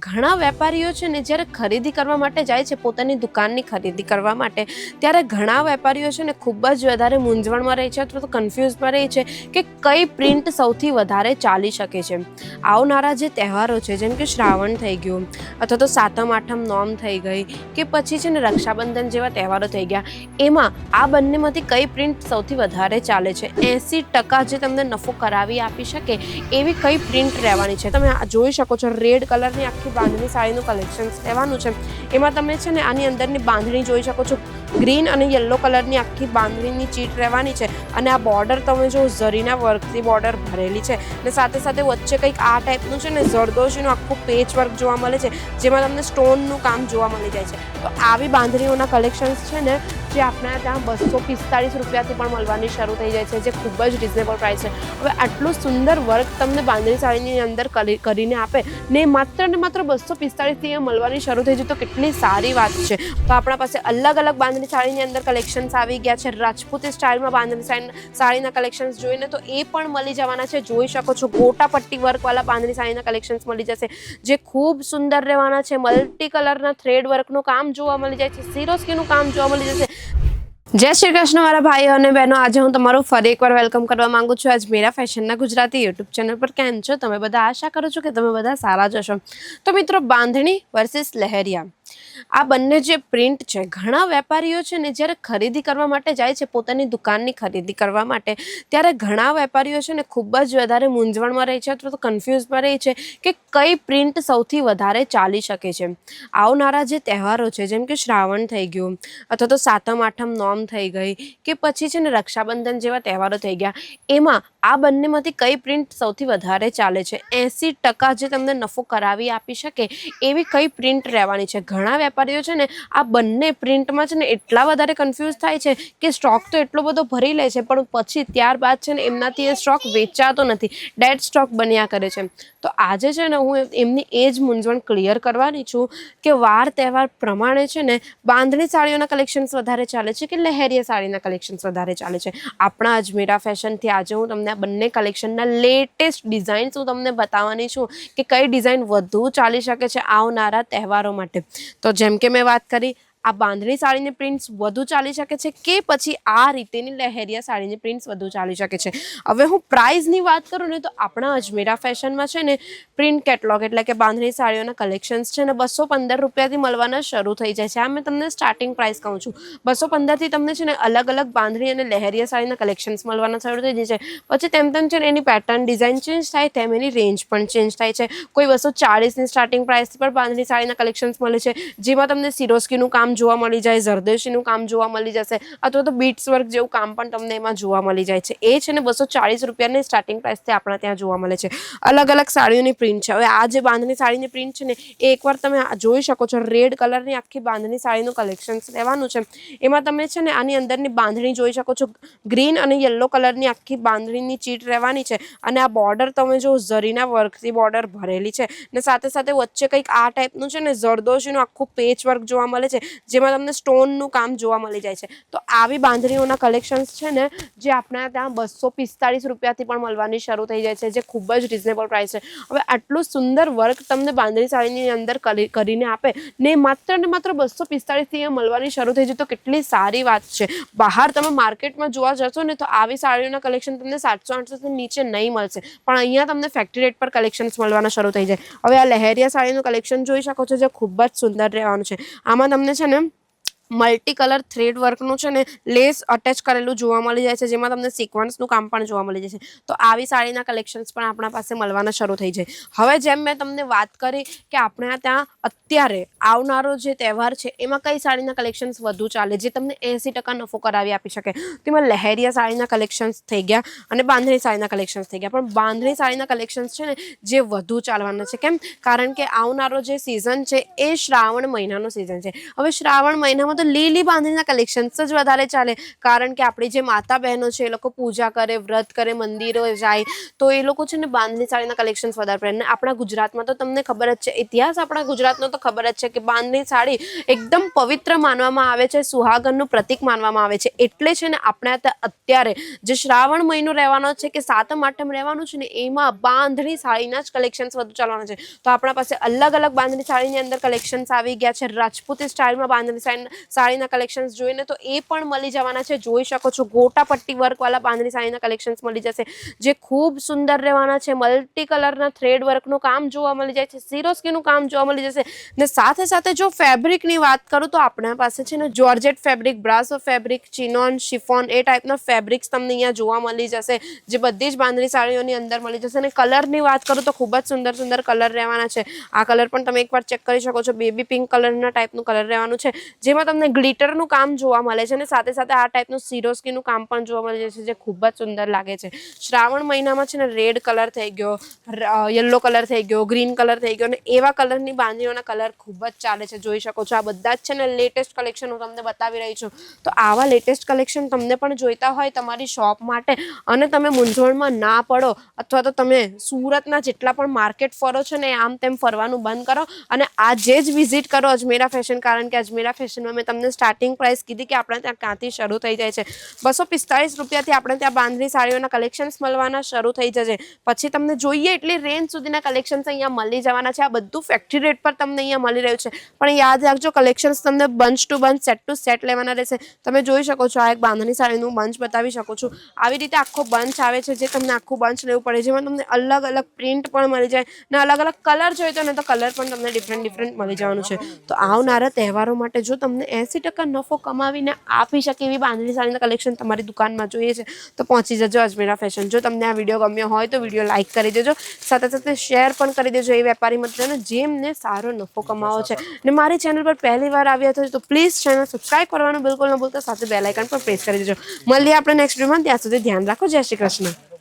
ઘણા વેપારીઓ છે ને જ્યારે ખરીદી કરવા માટે જાય છે પોતાની દુકાનની ખરીદી કરવા માટે, ત્યારે ઘણા વેપારીઓ છે ને ખૂબ જ વધારે મૂંઝવણમાં રહે છે અથવા તો કન્ફ્યુઝમાં રહે છે કે કઈ પ્રિન્ટ સૌથી વધારે ચાલી શકે છે. આવનારા જે તહેવારો છે જેમ કે શ્રાવણ થઈ ગયું અથવા તો સાતમ આઠમ નોમ થઈ ગઈ કે પછી છે ને રક્ષાબંધન જેવા તહેવારો થઈ ગયા, એમાં આ બંનેમાંથી કઈ પ્રિન્ટ સૌથી વધારે ચાલે છે, 80% જે તમને નફો કરાવી આપી શકે એવી કઈ પ્રિન્ટ રહેવાની છે. તમે જોઈ શકો છો રેડ કલરની આખી બાંધણી સાડીનું કલેક્શન રહેવાનું છે. એમાં તમે છે ને આની અંદરની બાંધણી જોઈ શકો છો, ગ્રીન અને યલો કલરની આખી બાંધણીની ચીટ રહેવાની છે અને આ બોર્ડર તમે જો ઝરીના વર્કથી બોર્ડર ભરેલી છે ને સાથે સાથે વચ્ચે કંઈક આ ટાઈપનું છે ને જરદોશીનું આખું પેચ વર્ક જોવા મળે છે જેમાં તમને સ્ટોનનું કામ જોવા મળી જાય છે. તો આવી બાંધણીઓના કલેક્શન્સ છે ને જે આપણા ત્યાં 245 રૂપિયાથી પણ મળવાની શરૂ થઈ જાય છે, જે ખૂબ જ રિઝનેબલ પ્રાઇસ છે. હવે આટલું સુંદર વર્ક તમને બાંધણી સાડીની અંદર કરીને આપે ને માત્ર 245થી મળવાની શરૂ થઈ જાય તો કેટલી સારી વાત છે. તો આપણા પાસે અલગ અલગ બાંધણી સાડીની અંદર કલેક્શન્સ આવી ગયા છે. રાજપૂતી સ્ટાઇલમાં બાંધણી સાડીના કલેક્શન્સ જોઈને તો એ પણ મળી જવાના છે. જોઈ શકો છો ગોટા પટ્ટી વર્કવાળા બાંધણી સાડીના કલેક્શન્સ મળી જશે જે ખૂબ સુંદર રહેવાના છે. મલ્ટી કલરના થ્રેડ વર્કનું કામ જોવા મળી જાય છે, સિરોસ્કીનું કામ જોવા મળી જશે. જય શ્રી કૃષ્ણ મારા ભાઈઓ અને બહેનો, આજે હું તમારું ફરી એકવાર વેલકમ કરવા માંગુ છું આજ મેરા ફેશનના ગુજરાતી યુટ્યુબ ચેનલ પર. કેમ છો તમે બધા? આશા કરું છું કે તમે બધા સારા જ હશો. તો મિત્રો, બાંધણી વર્સિસ લહેરિયા આ બંને જે પ્રિન્ટ છે, ઘણા વેપારીઓ છે ને જ્યારે ખરીદી કરવા માટે જાય છે પોતાની દુકાનની ખરીદી કરવા માટે, ત્યારે ઘણા વેપારીઓ છે ને ખૂબ જ વધારે મૂંઝવણમાં રહે છે અથવા તો કન્ફ્યુઝમાં રહે છે કે કઈ પ્રિન્ટ સૌથી વધારે ચાલી શકે છે. આવનારા જે તહેવારો છે જેમ કે શ્રાવણ થઈ ગયું અથવા તો સાતમ આઠમ નોમ થઈ ગઈ કે પછી છે ને રક્ષાબંધન જેવા તહેવારો થઈ ગયા, એમાં આ બંનેમાંથી કઈ પ્રિન્ટ સૌથી વધારે ચાલે છે, 80% જે તમને નફો કરાવી આપી શકે એવી કઈ પ્રિન્ટ રહેવાની છે. ઘણા વેપારીઓ છે ને આ બંને પ્રિન્ટમાં છે ને એટલા વધારે કન્ફ્યુઝ થાય છે કે સ્ટોક તો એટલો બધો ભરી લે છે પણ પછી ત્યારબાદ છે ને એમનાથી એ સ્ટોક વેચાતો નથી, ડેડ સ્ટોક બન્યા કરે છે. તો આજે છે ને હું એમની એ જ મૂંઝવણ ક્લિયર કરવાની છું કે વાર તહેવાર પ્રમાણે છે ને બાંધણી સાડીઓના કલેક્શન્સ વધારે ચાલે છે કે લહેરિયા સાડીના કલેક્શન્સ વધારે ચાલે છે. આપણા અજમેરા ફેશનથી આજે હું તમને આ બંને કલેક્શનના લેટેસ્ટ ડિઝાઇન્સ હું તમને બતાવવાની છું કે કઈ ડિઝાઇન વધુ ચાલી શકે છે આવનારા તહેવારો માટે. તો જેમ કે મેં વાત કરી, આ બાંધણી સાડીની પ્રિન્ટ્સ વધુ ચાલી શકે છે કે પછી આ રીતેની લહેરિયા સાડીની પ્રિન્ટ્સ વધુ ચાલી શકે છે. હવે હું પ્રાઇઝની વાત કરું ને તો આપણા અજમેરા ફેશનમાં છે ને પ્રિન્ટ કેટલોગ એટલે કે બાંધણી સાડીઓના કલેક્શન્સ છે ને 215 રૂપિયાથી મળવાના શરૂ થઈ જાય છે. આ મેં તમને સ્ટાર્ટિંગ પ્રાઇસ કહું છું. 215થી તમને છે ને અલગ અલગ બાંધણી અને લહેરિયા સાડીના કલેક્શન્સ મળવાના શરૂ થઈ જાય છે. પછી તેમ છે ને એની પેટર્ન ડિઝાઇન ચેન્જ થાય તેમ એની રેન્જ પણ ચેન્જ થાય છે. કોઈ 240ની સ્ટાર્ટિંગ પ્રાઇસથી પણ બાંધણી સાડીના કલેક્શન્સ મળે છે જેમાં તમને સિરોસ્કીનું કામ જોવા મળી જાય, જરદોશીનું કામ જોવા મળી જશે અથવા તો બીટ્સ વર્ક જેવું કામ પણ તમને એમાં જોવા મળી જાય છે. એ છે ને 240 રૂપિયાની સ્ટાર્ટિંગ પ્રાઇસથી આપણા ત્યાં જોવા મળે છે. અલગ અલગ સાડીઓની પ્રિન્ટ છે. હવે આ જે બાંધણી સાડીની પ્રિન્ટ છે ને એ એકવાર તમે જોઈ શકો છો, રેડ કલરની આખી બાંધણી સાડીનું કલેક્શન રહેવાનું છે. એમાં તમે છે ને આની અંદરની બાંધણી જોઈ શકો છો, ગ્રીન અને યલો કલરની આખી બાંધણીની ચીટ રહેવાની છે અને આ બોર્ડર તમે જો ઝરીના વર્કથી બોર્ડર ભરેલી છે ને સાથે સાથે વચ્ચે કંઈક આ ટાઈપનું છે ને જરદોશીનું આખું પેચ વર્ક જોવા મળે છે જેમાં તમને સ્ટોનનું કામ જોવા મળી જાય છે. તો આવી બાંધણીઓના કલેક્શન્સ છે ને જે આપણા ત્યાં 245 રૂપિયાથી પણ મળવાની શરૂ થઈ જાય છે, જે ખૂબ જ રિઝનેબલ પ્રાઇસ છે. હવે આટલું સુંદર વર્ક તમને બાંધણી સાડીની અંદર કરીને આપે ને માત્ર 245થી મળવાની શરૂ થઈ જાય તો કેટલી સારી વાત છે. બહાર તમે માર્કેટમાં જોવા જશો ને તો આવી સાડીઓના કલેક્શન તમને 700-800થી નીચે નહીં મળશે, પણ અહીંયા તમને ફેક્ટરી રેટ પર કલેક્શન્સ મળવાના શરૂ થઈ જાય. હવે આ લહેરિયા સાડીનું કલેક્શન જોઈ શકો છો જે ખૂબ જ સુંદર રહેવાનું છે. આમાં તમને છે ને મલ્ટી કલર થ્રેડ વર્કનું છે ને લેસ અટેચ કરેલું જોવા મળી જાય છે જેમાં તમને સિક્વન્સનું કામ પણ જોવા મળી જાય છે. તો આવી સાડીના કલેક્શન્સ પણ આપણા પાસે મળવાના શરૂ થઈ જાય. હવે જેમ મેં તમને વાત કરી કે આપણે ત્યાં અત્યારે આવનારો જે તહેવાર છે એમાં કઈ સાડીના કલેક્શન્સ વધુ ચાલે જે તમને 80% નફો કરાવી આપી શકે, તેમાં લહેરિયા સાડીના કલેક્શન્સ થઈ ગયા અને બાંધણી સાડીના કલેક્શન્સ થઈ ગયા. પણ બાંધણી સાડીના કલેક્શન્સ છે ને જે વધુ ચાલવાના છે. કેમ? કારણ કે આવનારો જે સિઝન છે એ શ્રાવણ મહિનાનો સિઝન છે. હવે શ્રાવણ મહિનામાં ગુજરાતમાં તો લીલી બાંધણીના કલેક્શન્સ જ વધારે ચાલે, કારણ કે આપણી જે માતા બહેનો છે એ લોકો પૂજા કરે, વ્રત કરે, મંદિરો જાય, તો એ લોકો છે ને બાંધણી સાડીના કલેક્શન્સ વધારે પહેરે. અને આપણા ગુજરાતમાં તો તમને ખબર જ છે, ઇતિહાસ આપણા ગુજરાતનો તો ખબર જ છે કે બાંધણી સાડી એકદમ પવિત્ર માનવામાં આવે છે, સુહાગનનું પ્રતીક માનવામાં આવે છે. એટલે છે ને આપણે અત્યારે જે શ્રાવણ મહિનો રહેવાનો છે કે સાતમ આઠમ રહેવાનું છે ને, એમાં બાંધણી સાડીના જ કલેક્શન્સ વધુ ચાલવાના છે. તો આપણા પાસે અલગ અલગ બાંધણી સાડીની અંદર કલેક્શન્સ આવી ગયા છે. રાજપૂતી સ્ટાઇલમાં બાંધણી સાડીના કલેક્શન્સ જોઈએ તો એ પણ મળી જવાના છે. જોઈ શકો છો ગોટા પટ્ટી વર્કવાળા બાંધણી સાડીના કલેક્શન્સ મળી જશે, જે ખૂબ સુંદર રહેવાના છે. મલ્ટી કલરના થ્રેડ વર્કનું કામ જોવા મળી જાય છે, સિરોસ્કીનું કામ જોવા મળી જશે. ને સાથે સાથે જો ફેબ્રિકની વાત કરું તો આપણા પાસે છે ને georgette fabric, brasso fabric, ચિનોન, chiffon એ ટાઈપના ફેબ્રિક્સ તમને અહીંયા જોવા મળી જશે, જે બધી જ બાંધણી સાડીઓની અંદર મળી જશે. અને કલરની વાત કરું તો ખૂબ જ સુંદર સુંદર કલર રહેવાના છે. આ કલર પણ તમે એકવાર ચેક કરી શકો છો. બેબી પિંક કલરના ટાઈપનું કલર રહેવાનું છે, જેમાં તમને ગ્લિટરનું કામ જોવા મળે છે. અને સાથે સાથે આ ટાઈપનું સિરોસ્કીનું કામ પણ જોવા મળી જશે, જે ખૂબ જ સુંદર લાગે છે. શ્રાવણ મહિનામાં છે ને રેડ કલર થઈ ગયો, યલો કલર થઈ ગયો, ગ્રીન કલર થઈ ગયો, અને એવા કલરની બાંધણીઓના કલર ખૂબ જ ચાલે છે. જોઈ શકો છો આ બધા જ છે ને લેટેસ્ટ કલેક્શન હું તમને બતાવી રહી છું. તો આવા લેટેસ્ટ કલેક્શન તમને પણ જોઈતા હોય તમારી શોપ માટે, અને તમે મૂંઝવણમાં ના પડો, અથવા તો તમે સુરતના જેટલા પણ માર્કેટ ફરો છો ને આમ તેમ ફરવાનું બંધ કરો અને આજે જ વિઝિટ કરો અજમેરા ફેશન. કારણ કે અજમેરા ફેશનમાં મેં તમને સ્ટાર્ટિંગ પ્રાઇસ કીધી કે આપણે ત્યાં ક્યાંથી શરૂ થઈ જાય છે. 245 રૂપિયાથી આપણે ત્યાં બાંધણી સાડીઓના કલેક્શન્સ મળવાના શરૂ થઈ જશે. પછી તમને જોઈએ એટલી રેન્જ સુધીના કલેક્શન્સ અહીંયા મળી જવાના છે. આ બધું ફેક્ટરી રેટ પર તમને અહીંયા મળી રહ્યું છે. પણ યાદ રાખજો કલેક્શન્સ તમને bunch to bunch, set to set લેવાના રહેશે. તમે જોઈ શકો છો આ એક બાંધણી સાડીનું બંચ બતાવી શકો છું. આવી રીતે આખો બંચ આવે છે, જે તમને આખું બંચ લેવું પડે, જેમાં તમને અલગ અલગ પ્રિન્ટ પણ મળી જાય ને અલગ અલગ કલર જોઈતો ને તો કલર પણ તમને ડિફરન્ટ મળી જવાનું છે. તો આવનારા તહેવારો માટે જો તમને 80% નફો કમાવીને આપી શકે એવી બાંધણી સાડીના કલેક્શન તમારી દુકાનમાં જોઈએ છે તો પહોંચી જજો અજમેરા ફેશન. જો તમને આ વિડીયો ગમ્યો હોય તો વિડીયો લાઇક કરી દેજો, સાથે સાથે શેર પણ કરી દેજો એ વેપારી મિત્રોને જેમને સારો નફો કમાવો છે. ને મારી ચેનલ પર પહેલી વાર આવ્યા છો તો પ્લીઝ ચેનલ સબસ્ક્રાઇબ કરવાનું બિલકુલ ન ભૂલતા, સાથે બેલ આઇકન પર પ્રેસ કરી દેજો. મળીએ આપણે નેક્સ્ટ વિડીયોમાં. ત્યાં સુધી ધ્યાન રાખો. જય શ્રી કૃષ્ણ.